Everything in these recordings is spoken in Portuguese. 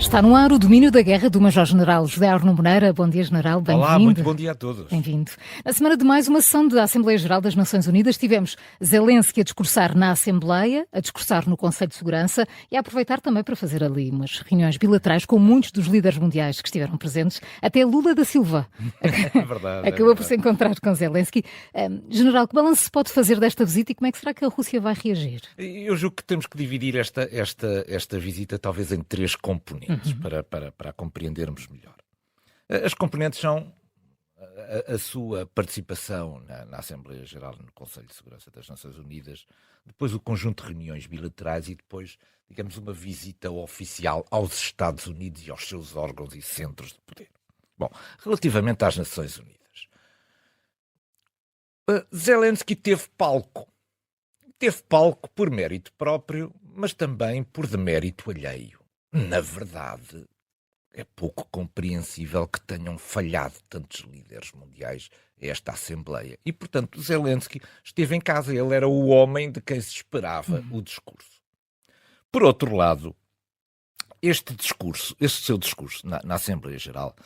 Está no ar o domínio da guerra do Major-General José Arno Moreira. Bom dia, General. Bem-vindo. Olá, muito bom dia a todos. Bem-vindo. Na semana de mais uma sessão da Assembleia Geral das Nações Unidas, tivemos Zelensky a discursar na Assembleia, a discursar no Conselho de Segurança e a aproveitar também para fazer ali umas reuniões bilaterais com muitos dos líderes mundiais que estiveram presentes, até Lula da Silva. É verdade. Acabou por se encontrar com Zelensky. General, que balanço se pode fazer desta visita e como é que será que a Rússia vai reagir? Eu julgo que temos que dividir esta visita talvez em três componentes para compreendermos melhor. As componentes são a sua participação na Assembleia Geral, no Conselho de Segurança das Nações Unidas, depois o conjunto de reuniões bilaterais e depois, digamos, uma visita oficial aos Estados Unidos e aos seus órgãos e centros de poder. Bom, relativamente às Nações Unidas, Zelensky teve palco. Teve palco por mérito próprio, mas também por demérito alheio. Na verdade, é pouco compreensível que tenham falhado tantos líderes mundiais a esta Assembleia. E, portanto, Zelensky esteve em casa. Ele era o homem de quem se esperava o discurso. Por outro lado, este seu discurso na Assembleia Geral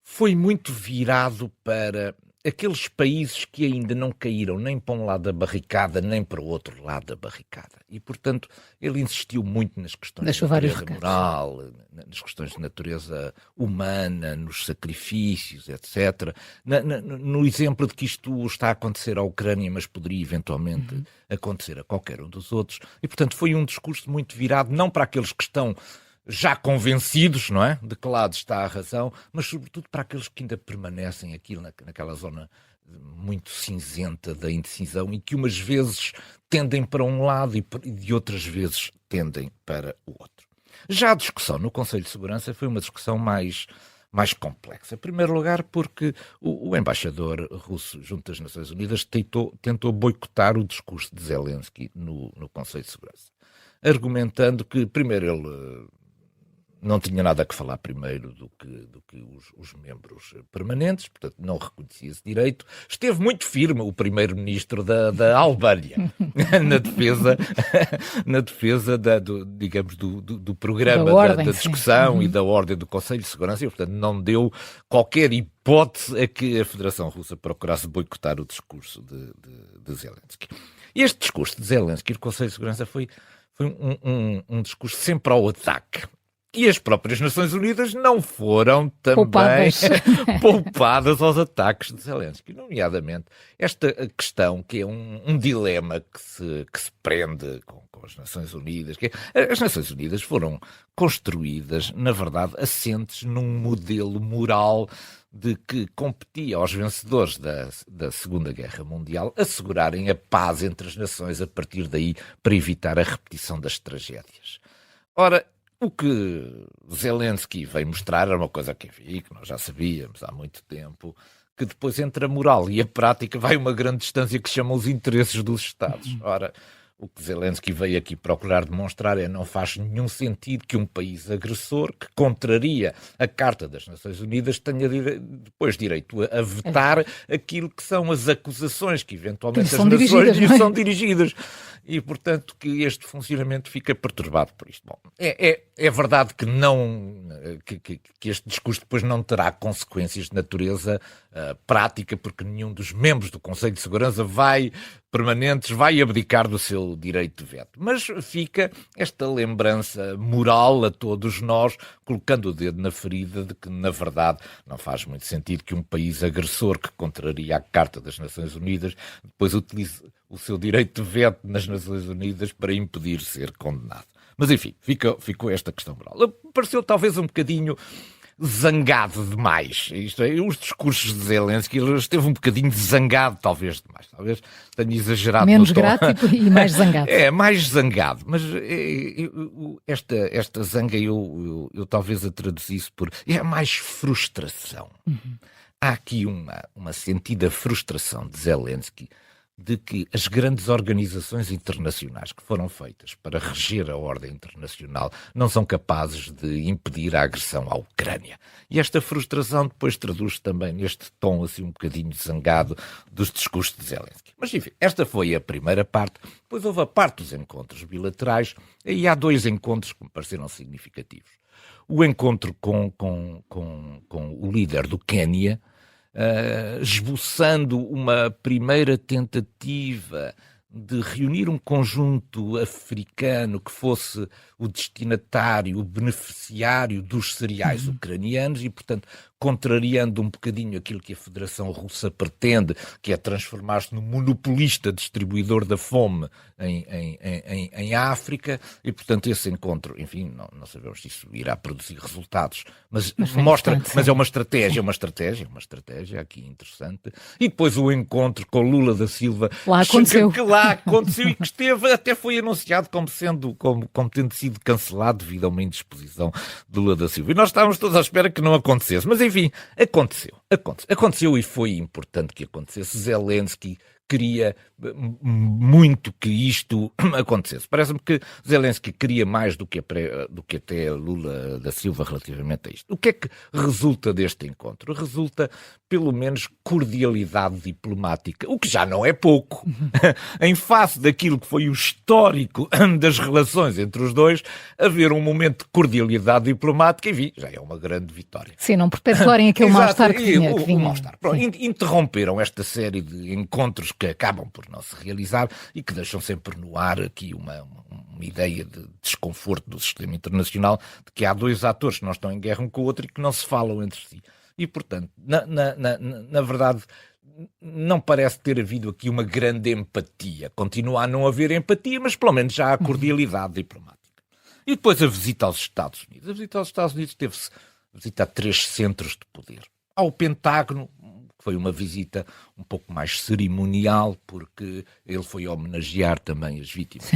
foi muito virado para aqueles países que ainda não caíram nem para um lado da barricada, nem para o outro lado da barricada. E, portanto, ele insistiu muito nas questões de natureza moral, nas questões de natureza humana, nos sacrifícios, etc. No exemplo de que isto está a acontecer à Ucrânia, mas poderia eventualmente acontecer a qualquer um dos outros. E, portanto, foi um discurso muito virado, não para aqueles que estão já convencidos, não é? De que lado está a razão, mas sobretudo para aqueles que ainda permanecem aqui naquela zona muito cinzenta da indecisão e que umas vezes tendem para um lado e de outras vezes tendem para o outro. Já a discussão no Conselho de Segurança foi uma discussão mais complexa. Em primeiro lugar, porque o embaixador russo junto às Nações Unidas tentou boicotar o discurso de Zelensky no Conselho de Segurança, argumentando que, primeiro, ele não tinha nada a que falar primeiro do que os membros permanentes, portanto não reconhecia esse direito. Esteve muito firme o primeiro-ministro da Albânia na defesa do programa da discussão e da ordem do Conselho de Segurança e, portanto, não deu qualquer hipótese a que a Federação Russa procurasse boicotar o discurso de Zelensky. Este discurso de Zelensky no Conselho de Segurança foi um discurso sempre ao ataque. E as próprias Nações Unidas não foram também poupadas aos ataques de Zelensky. Nomeadamente, esta questão que é um dilema que se prende com as Nações Unidas. As Nações Unidas foram construídas, na verdade, assentes num modelo moral de que competia aos vencedores da Segunda Guerra Mundial assegurarem a paz entre as nações a partir daí para evitar a repetição das tragédias. Ora, o que Zelensky veio mostrar era uma coisa que nós já sabíamos há muito tempo, que depois entre a moral e a prática vai uma grande distância que se chama os interesses dos Estados. Ora, o que Zelensky veio aqui procurar demonstrar não faz nenhum sentido que um país agressor, que contraria a Carta das Nações Unidas, tenha depois direito a vetar aquilo que são as acusações que eventualmente as nações lhe são dirigidas. E, portanto, que este funcionamento fica perturbado por isto. Bom, é verdade que este discurso depois não terá consequências de natureza prática, porque nenhum dos membros do Conselho de Segurança vai abdicar do seu direito de veto. Mas fica esta lembrança moral a todos nós, colocando o dedo na ferida de que, na verdade, não faz muito sentido que um país agressor que contraria a Carta das Nações Unidas depois utilize o seu direito de veto nas Nações Unidas para impedir ser condenado. Mas, enfim, ficou esta questão moral. Pareceu talvez um bocadinho zangado demais. Isto é, os discursos de Zelensky, ele esteve um bocadinho zangado, talvez demais. Talvez tenha exagerado. Menos grato e mais zangado. Mais zangado. Mas esta zanga eu talvez a traduzisse por... É mais frustração. Há aqui uma sentida frustração de Zelensky de que as grandes organizações internacionais que foram feitas para reger a ordem internacional não são capazes de impedir a agressão à Ucrânia. E esta frustração depois traduz também neste tom assim um bocadinho zangado dos discursos de Zelensky. Mas enfim, esta foi a primeira parte. Depois houve a parte dos encontros bilaterais. E há dois encontros que me pareceram significativos. o encontro com o líder do Quénia, esboçando uma primeira tentativa de reunir um conjunto africano que fosse o destinatário, o beneficiário dos cereais ucranianos e, portanto, contrariando um bocadinho aquilo que a Federação Russa pretende, que é transformar-se no monopolista distribuidor da fome em África, e, portanto, esse encontro, enfim, não sabemos se isso irá produzir resultados, mas é uma estratégia aqui interessante. E depois o encontro com Lula da Silva, que lá aconteceu e que esteve, até foi anunciado como tendo sido cancelado devido a uma indisposição de Lula da Silva. E nós estávamos todos à espera que não acontecesse. Mas, enfim, aconteceu e foi importante que acontecesse. Zelensky queria muito que isto acontecesse. Parece-me que Zelensky queria mais do que até Lula da Silva relativamente a isto. O que é que resulta deste encontro? Resulta, pelo menos, cordialidade diplomática, o que já não é pouco. Em face daquilo que foi o histórico das relações entre os dois, haver um momento de cordialidade diplomática, enfim, já é uma grande vitória. Sim, não perpetuarem aquele mal-estar que vinha. O mal-estar. Interromperam esta série de encontros que acabam por não se realizar e que deixam sempre no ar aqui uma ideia de desconforto do sistema internacional, de que há dois atores que não estão em guerra um com o outro e que não se falam entre si. E, portanto, na verdade, não parece ter havido aqui uma grande empatia. Continua a não haver empatia, mas pelo menos já há cordialidade diplomática. E depois a visita aos Estados Unidos. A visita aos Estados Unidos teve-se a visitar 3 centros de poder. Ao Pentágono, foi uma visita um pouco mais cerimonial, porque ele foi homenagear também as vítimas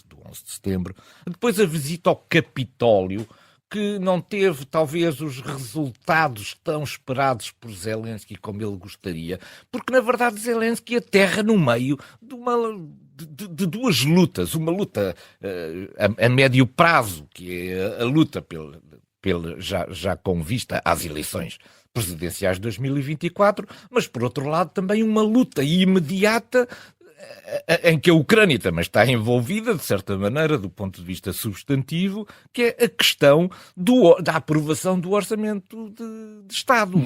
do 11 de setembro. Depois a visita ao Capitólio, que não teve talvez os resultados tão esperados por Zelensky como ele gostaria, porque na verdade Zelensky aterra no meio de duas lutas. Uma luta a médio prazo, que é a luta já com vista às eleições presidenciais de 2024, mas por outro lado também uma luta imediata em que a Ucrânia também está envolvida, de certa maneira, do ponto de vista substantivo, que é a questão da aprovação do Orçamento de Estado.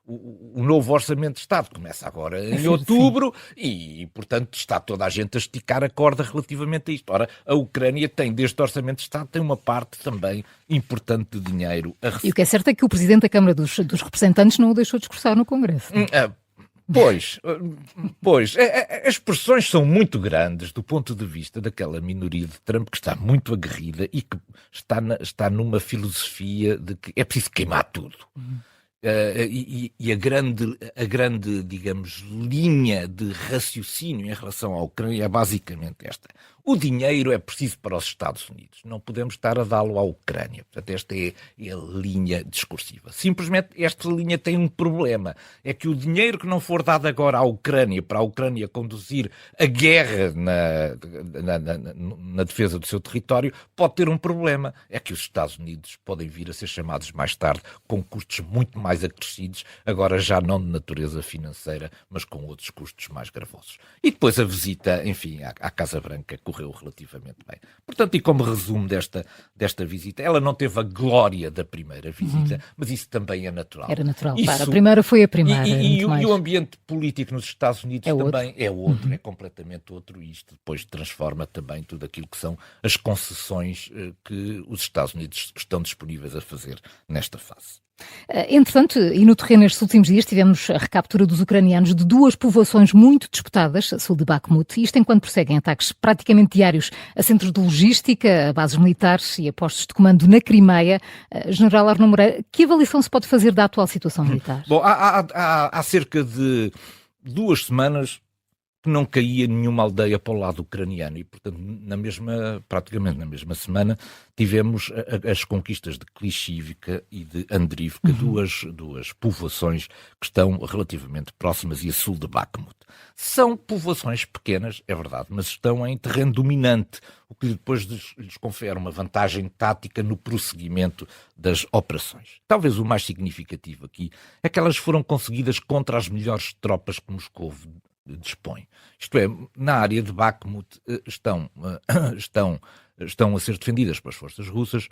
O novo Orçamento de Estado começa agora em outubro e, portanto, está toda a gente a esticar a corda relativamente a isto. Ora, a Ucrânia tem, deste Orçamento de Estado, tem uma parte também importante de dinheiro a receber. E o que é certo é que o Presidente da Câmara dos Representantes não o deixou discursar no Congresso. Pois, as pressões são muito grandes do ponto de vista daquela minoria de Trump que está muito aguerrida e que está numa filosofia de que é preciso queimar tudo. E a grande, digamos, linha de raciocínio em relação à Ucrânia é basicamente esta. O dinheiro é preciso para os Estados Unidos. Não podemos estar a dá-lo à Ucrânia. Portanto, esta é a linha discursiva. Simplesmente esta linha tem um problema. É que o dinheiro que não for dado agora à Ucrânia, para a Ucrânia conduzir a guerra na defesa do seu território, pode ter um problema. É que os Estados Unidos podem vir a ser chamados mais tarde com custos muito mais acrescidos, agora já não de natureza financeira, mas com outros custos mais gravosos. E depois a visita, enfim, à Casa Branca correu relativamente bem. Portanto, e como resumo desta visita, ela não teve a glória da primeira visita, mas isso também é natural. Era natural, a primeira foi a primeira. E o ambiente político nos Estados Unidos também é outro, é completamente outro, e isto depois transforma também tudo aquilo que são as concessões que os Estados Unidos estão disponíveis a fazer nesta fase. Entretanto, e no terreno estes últimos dias, tivemos a recaptura dos ucranianos de 2 povoações muito disputadas, a sul de Bakhmut, isto enquanto prosseguem ataques praticamente diários a centros de logística, a bases militares e a postos de comando na Crimeia. General Arnaud Moreira, que avaliação se pode fazer da atual situação militar? Bom, há cerca de 2 semanas que não caía nenhuma aldeia para o lado ucraniano e, portanto, praticamente na mesma semana, tivemos as conquistas de Klishivka e de Andrivka, duas povoações que estão relativamente próximas e a sul de Bakhmut. São povoações pequenas, é verdade, mas estão em terreno dominante, o que depois lhes confere uma vantagem tática no prosseguimento das operações. Talvez o mais significativo aqui é que elas foram conseguidas contra as melhores tropas que Moscou dispõe. Isto é, na área de Bakhmut estão a ser defendidas pelas forças russas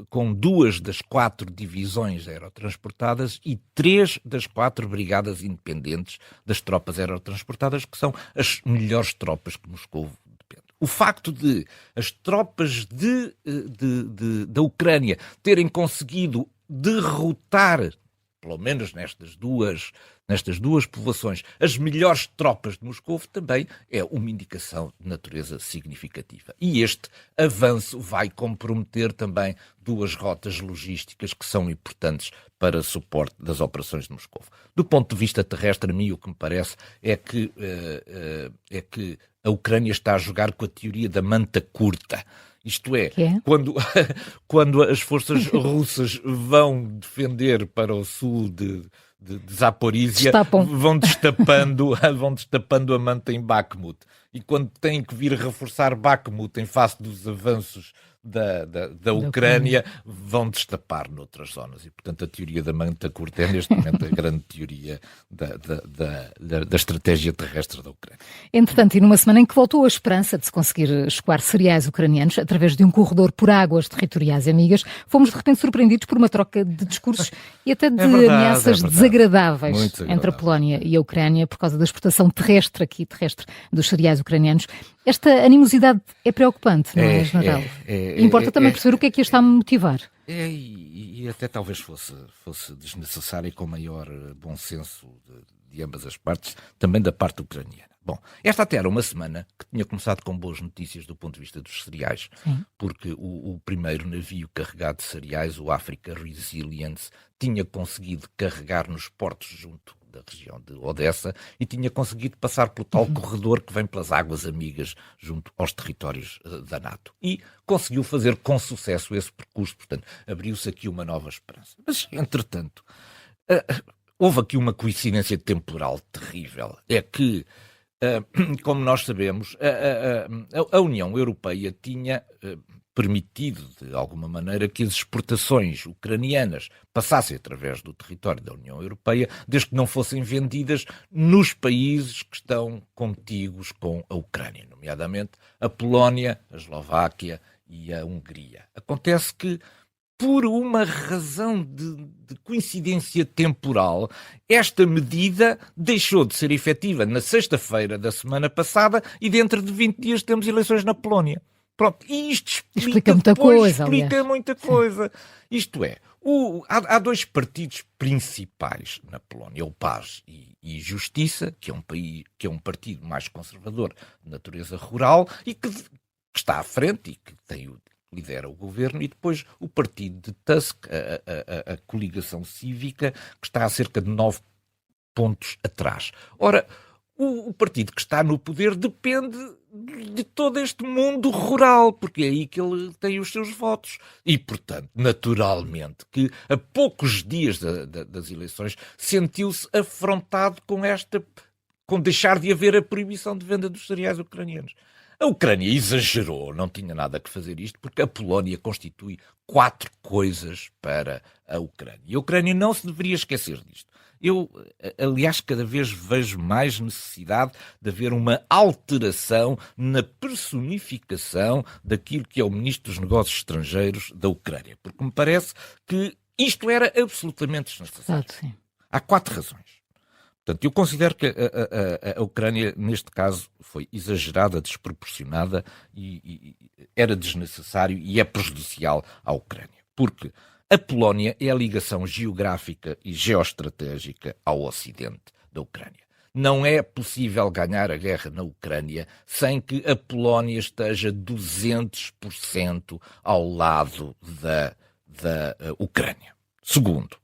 com 2 das 4 divisões aerotransportadas e 3 das 4 brigadas independentes das tropas aerotransportadas, que são as melhores tropas que Moscou depende. O facto de as tropas da Ucrânia terem conseguido derrotar, pelo menos nestas duas povoações, as melhores tropas de Moscou, também é uma indicação de natureza significativa. E este avanço vai comprometer também 2 rotas logísticas que são importantes para suporte das operações de Moscou. Do ponto de vista terrestre, a mim o que me parece é que a Ucrânia está a jogar com a teoria da manta curta. Isto é, quando as forças russas vão defender para o sul de Zaporísia, vão destapando a manta em Bakhmut. E quando têm que vir reforçar Bakhmut em face dos avanços da Ucrânia, vão destapar noutras zonas. E, portanto, a teoria da manta curta é, neste momento, a grande teoria da estratégia terrestre da Ucrânia. Entretanto, e numa semana em que voltou a esperança de se conseguir escoar cereais ucranianos através de um corredor por águas territoriais amigas, fomos de repente surpreendidos por uma troca de discursos e até de ameaças desagradáveis entre a Polónia e a Ucrânia por causa da exportação terrestre dos cereais ucranianos. Esta animosidade é preocupante, não é, General? Importa também perceber o que é que a está a motivar. E até talvez fosse desnecessário e com maior bom senso de ambas as partes, também da parte ucraniana. Bom, esta até era uma semana que tinha começado com boas notícias do ponto de vista dos cereais, porque o primeiro navio carregado de cereais, o Africa Resilience, tinha conseguido carregar nos portos junto da região de Odessa e tinha conseguido passar pelo tal corredor que vem pelas águas amigas junto aos territórios da NATO. E conseguiu fazer com sucesso esse percurso, portanto, abriu-se aqui uma nova esperança. Mas, entretanto, houve aqui uma coincidência temporal terrível. É que, como nós sabemos, a União Europeia tinha permitido, de alguma maneira, que as exportações ucranianas passassem através do território da União Europeia, desde que não fossem vendidas nos países que estão contíguos com a Ucrânia, nomeadamente a Polónia, a Eslováquia e a Hungria. Acontece que, por uma razão de coincidência temporal, esta medida deixou de ser efetiva na sexta-feira da semana passada e dentro de 20 dias temos eleições na Polónia. Pronto, e isto explica muita coisa. Isto é, há 2 partidos principais na Polónia, o PAS e Justiça, que é um partido mais conservador de natureza rural e que está à frente e que lidera o governo, e depois o partido de Tusk, a coligação cívica, que está a cerca de 9 pontos atrás. Ora, o partido que está no poder depende de todo este mundo rural, porque é aí que ele tem os seus votos. E, portanto, naturalmente, que a poucos dias das eleições sentiu-se afrontado com deixar de haver a proibição de venda dos cereais ucranianos. A Ucrânia exagerou, não tinha nada que fazer isto, porque a Polónia constitui 4 coisas para a Ucrânia. E a Ucrânia não se deveria esquecer disto. Eu, aliás, cada vez vejo mais necessidade de haver uma alteração na personificação daquilo que é o Ministro dos Negócios Estrangeiros da Ucrânia, porque me parece que isto era absolutamente desnecessário. Há 4 razões. Portanto, eu considero que a Ucrânia, neste caso, foi exagerada, desproporcionada e era desnecessário e é prejudicial à Ucrânia. Porque a Polónia é a ligação geográfica e geoestratégica ao ocidente da Ucrânia. Não é possível ganhar a guerra na Ucrânia sem que a Polónia esteja 200% ao lado da Ucrânia. Segundo,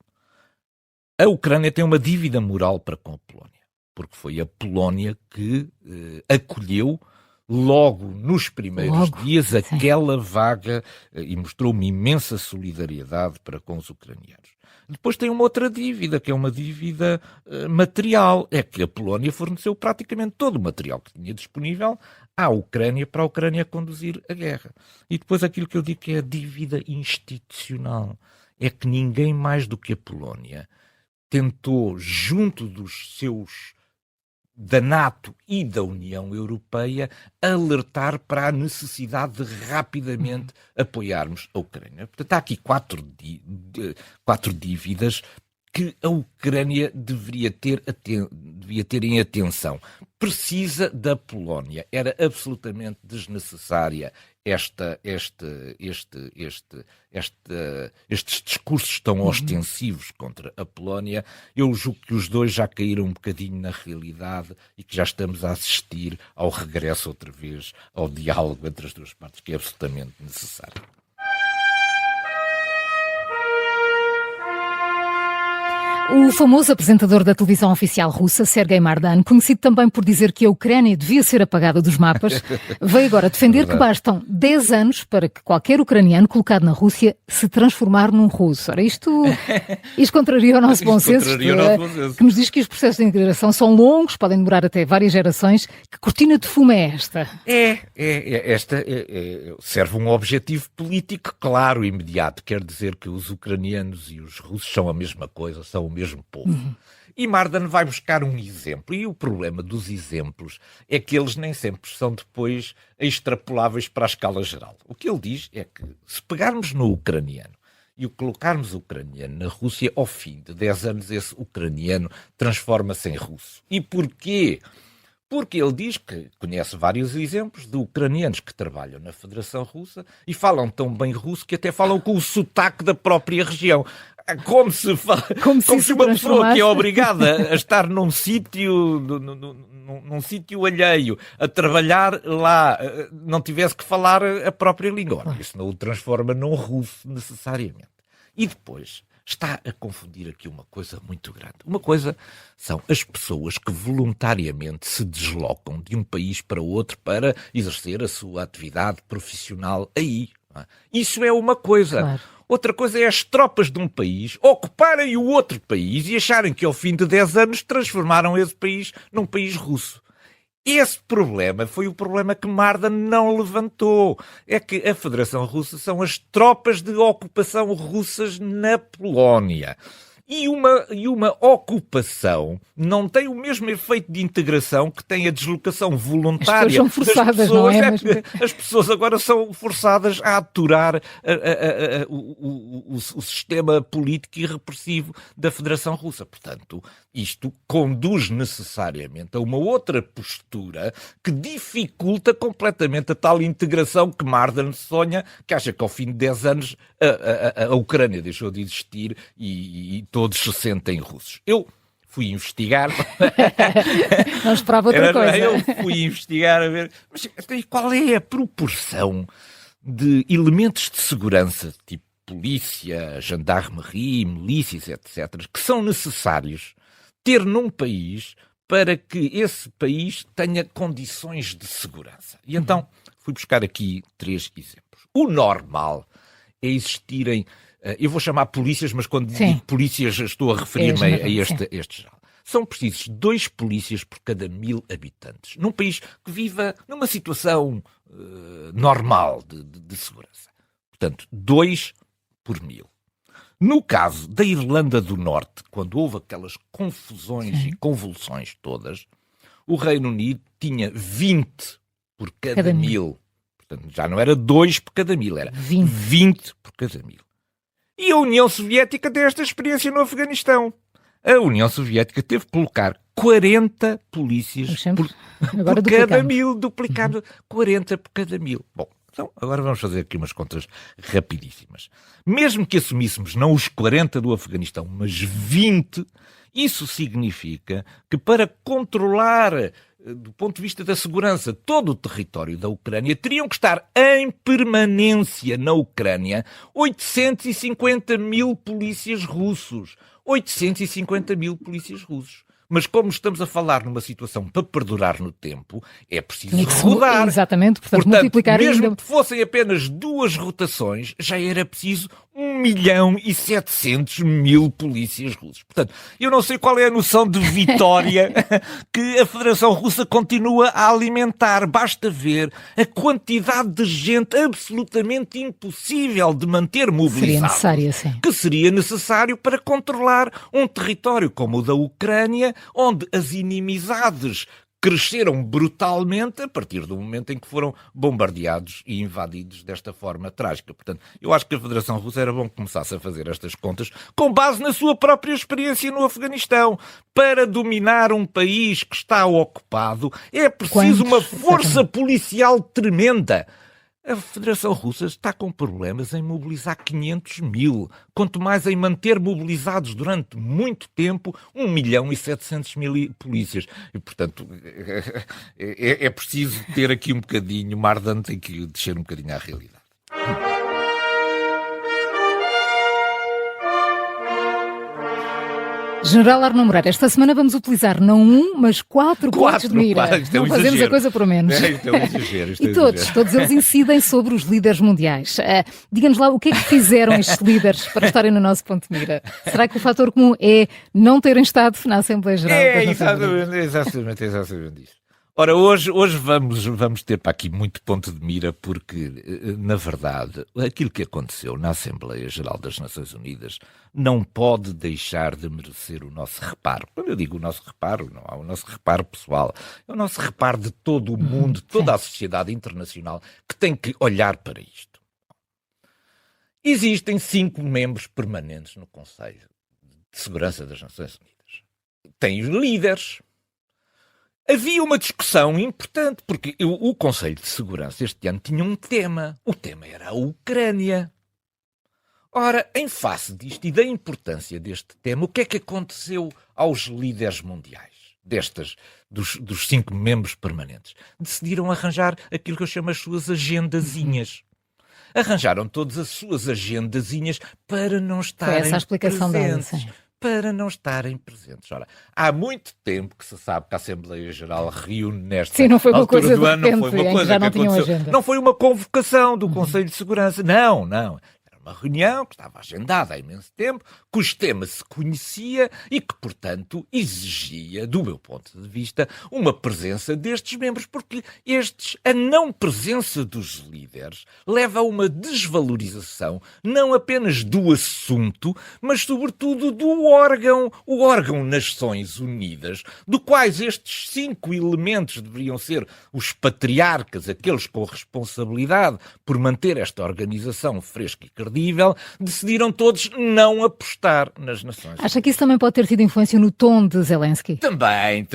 a Ucrânia tem uma dívida moral para com a Polónia, porque foi a Polónia que acolheu logo nos primeiros dias aquela vaga e mostrou uma imensa solidariedade para com os ucranianos. Depois tem uma outra dívida, que é uma dívida material. É que a Polónia forneceu praticamente todo o material que tinha disponível à Ucrânia para a Ucrânia conduzir a guerra. E depois aquilo que eu digo que é a dívida institucional. É que ninguém mais do que a Polónia tentou, junto dos seus da NATO e da União Europeia alertar para a necessidade de rapidamente apoiarmos a Ucrânia. Portanto, há aqui quatro dívidas que a Ucrânia devia ter em atenção. Precisa da Polónia. Era absolutamente desnecessária estes discursos tão ostensivos contra a Polónia. Eu julgo que os dois já caíram um bocadinho na realidade e que já estamos a assistir ao regresso outra vez ao diálogo entre as duas partes, que é absolutamente necessário. O famoso apresentador da televisão oficial russa, Sergei Mardan, conhecido também por dizer que a Ucrânia devia ser apagada dos mapas, veio agora defender que bastam 10 anos para que qualquer ucraniano colocado na Rússia se transformar num russo. Ora, isto contraria o nosso bom senso, que nos diz que os processos de integração são longos, podem demorar até várias gerações. Que cortina de fumo é esta? Esta serve um objetivo político claro e imediato. Quer dizer que os ucranianos e os russos são a mesma coisa, são o mesmo povo. E Mardan vai buscar um exemplo. E o problema dos exemplos é que eles nem sempre são depois extrapoláveis para a escala geral. O que ele diz é que se pegarmos no ucraniano e o colocarmos o ucraniano na Rússia, ao fim de 10 anos esse ucraniano transforma-se em russo. E porquê? Porque ele diz que conhece vários exemplos de ucranianos que trabalham na Federação Russa e falam tão bem russo que até falam com o sotaque da própria região. Como se uma pessoa que é obrigada a estar num sítio alheio, a trabalhar lá, não tivesse que falar a própria língua. Isso não o transforma num russo necessariamente. E depois está a confundir aqui uma coisa muito grande. Uma coisa são as pessoas que voluntariamente se deslocam de um país para outro para exercer a sua atividade profissional aí. Isso é uma coisa. Claro. Outra coisa é as tropas de um país ocuparem o outro país e acharem que ao fim de 10 anos transformaram esse país num país russo. Esse problema foi o problema que Mardan não levantou. É que a Federação Russa são as tropas de ocupação russas na Polónia. E uma ocupação não tem o mesmo efeito de integração que tem a deslocação voluntária. As pessoas são forçadas, não é? As pessoas agora são forçadas a aturar o sistema político e repressivo da Federação Russa. Portanto, isto conduz necessariamente a uma outra postura que dificulta completamente a tal integração que Mardan sonha, que acha que ao fim de 10 anos a Ucrânia deixou de existir e todos se sentem russos. Eu fui investigar. Não esperava outra coisa. Eu fui investigar a ver. Mas qual é a proporção de elementos de segurança, tipo polícia, gendarmerie, milícias, etc., que são necessários ter num país para que esse país tenha condições de segurança? E então fui buscar aqui 3 exemplos. O normal é existirem. Eu vou chamar polícias, mas quando digo polícias estou a referir-me a este geral. São precisos 2 polícias por cada 1000 habitantes. Num país que viva numa situação normal de segurança. Portanto, 2 por 1000. No caso da Irlanda do Norte, quando houve aquelas confusões e convulsões todas, o Reino Unido tinha 20 por cada 1000. Portanto, já não era 2 por cada 1000, era 20 por cada 1000. E a União Soviética tem esta experiência no Afeganistão. A União Soviética teve que colocar 40 polícias por cada 1000, duplicado 40 por cada 1000. Bom, então agora vamos fazer aqui umas contas rapidíssimas. Mesmo que assumíssemos não os 40 do Afeganistão, mas 20, isso significa que para controlar, do ponto de vista da segurança, todo o território da Ucrânia, teriam que estar em permanência na Ucrânia 850.000 polícias russos. 850.000 polícias russos. Mas como estamos a falar numa situação para perdurar no tempo, é preciso rodar. Exatamente, portanto multiplicar mesmo ainda. que fossem apenas 2 rotações, já era preciso 1.700.000 polícias russos. Portanto, eu não sei qual é a noção de vitória que a Federação Russa continua a alimentar. Basta ver a quantidade de gente absolutamente impossível de manter mobilizada, que seria necessário para controlar um território como o da Ucrânia, onde as inimizades cresceram brutalmente a partir do momento em que foram bombardeados e invadidos desta forma trágica. Portanto, eu acho que a Federação Russa era bom que começasse a fazer estas contas com base na sua própria experiência no Afeganistão. Para dominar um país que está ocupado é preciso uma força policial tremenda. A Federação Russa está com problemas em mobilizar 500.000, quanto mais em manter mobilizados durante muito tempo 1.700.000 polícias. E, portanto, é preciso ter aqui um bocadinho, Mardan tem que descer um bocadinho à realidade. General Arnaud Moreira, esta semana vamos utilizar não mas quatro pontos de mira. Não fazemos a coisa por menos. Isto é um exagero. E todos eles incidem sobre os líderes mundiais. Diga-nos lá o que é que fizeram estes líderes para estarem no nosso ponto de mira. Será que o fator comum é não terem estado na Assembleia Geral das Nações Unidas? Exatamente isso. Ora, hoje vamos ter para aqui muito ponto de mira porque, na verdade, aquilo que aconteceu na Assembleia Geral das Nações Unidas não pode deixar de merecer o nosso reparo. Quando eu digo o nosso reparo, não há o nosso reparo pessoal, é o nosso reparo de todo o mundo, toda a sociedade internacional que tem que olhar para isto. Existem 5 membros permanentes no Conselho de Segurança das Nações Unidas. Tem os líderes. Havia uma discussão importante, porque o Conselho de Segurança este ano tinha um tema. O tema era a Ucrânia. Ora, em face disto e da importância deste tema, o que é que aconteceu aos líderes mundiais, dos 5 membros permanentes? Decidiram arranjar aquilo que eu chamo as suas agendazinhas. Arranjaram todas as suas agendazinhas para não estarem essa a explicação presentes. Para não estarem presentes. Ora, há muito tempo que se sabe que a Assembleia Geral reúne nesta altura do ano, não foi uma coisa que aconteceu. Não foi uma convocação do Conselho de Segurança. Não. Era uma reunião que estava agendada há imenso tempo, cujo tema se conhecia e que, portanto, exigia, do meu ponto de vista, uma presença destes membros, porque a não presença dos líderes leva a uma desvalorização não apenas do assunto, mas sobretudo do órgão, o órgão Nações Unidas, do quais estes 5 elementos deveriam ser os patriarcas, aqueles com responsabilidade por manter esta organização fresca e credível, decidiram todos não apostar nas Nações Unidas. Acha que isso também pode ter tido influência no tom de Zelensky? Também,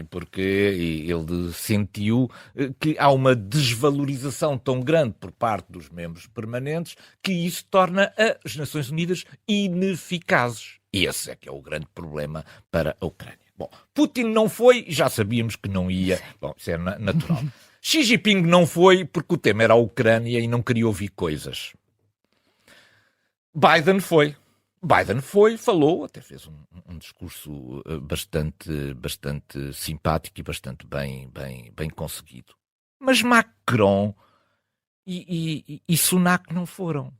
porque ele sentiu que há uma desvalorização tão grande por parte dos membros permanentes que isso torna as Nações Unidas ineficazes. E esse é que é o grande problema para a Ucrânia. Bom, Putin não foi, já sabíamos que não ia. Bom, isso é natural. Xi Jinping não foi porque o tema era a Ucrânia e não queria ouvir coisas. Biden foi, falou, até fez um discurso bastante simpático e bastante bem conseguido. Mas Macron e Sunak não foram.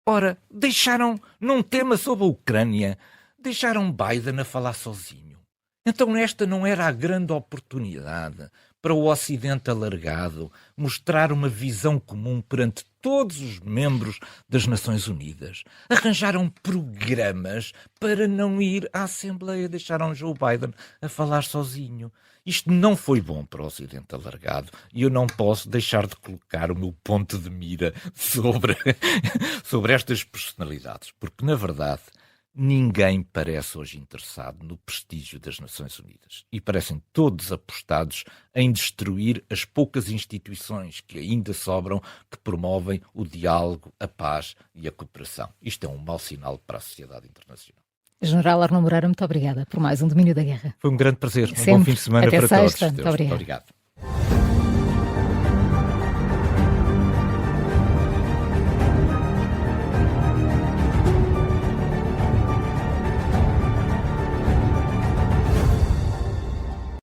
Ora, deixaram, num tema sobre a Ucrânia, deixaram Biden a falar sozinho. Então esta não era a grande oportunidade para o Ocidente alargado mostrar uma visão comum perante todos os membros das Nações Unidas. Arranjaram programas para não ir à Assembleia, deixaram Joe Biden a falar sozinho. Isto não foi bom para o Ocidente alargado e eu não posso deixar de colocar o meu ponto de mira sobre estas personalidades, porque, na verdade, ninguém parece hoje interessado no prestígio das Nações Unidas e parecem todos apostados em destruir as poucas instituições que ainda sobram que promovem o diálogo, a paz e a cooperação. Isto é um mau sinal para a sociedade internacional. General Arnaud Moreira, muito obrigada por mais um Domínio da Guerra. Foi um grande prazer. Sempre. Um bom fim de semana Até para sexta. todos. Muito obrigado.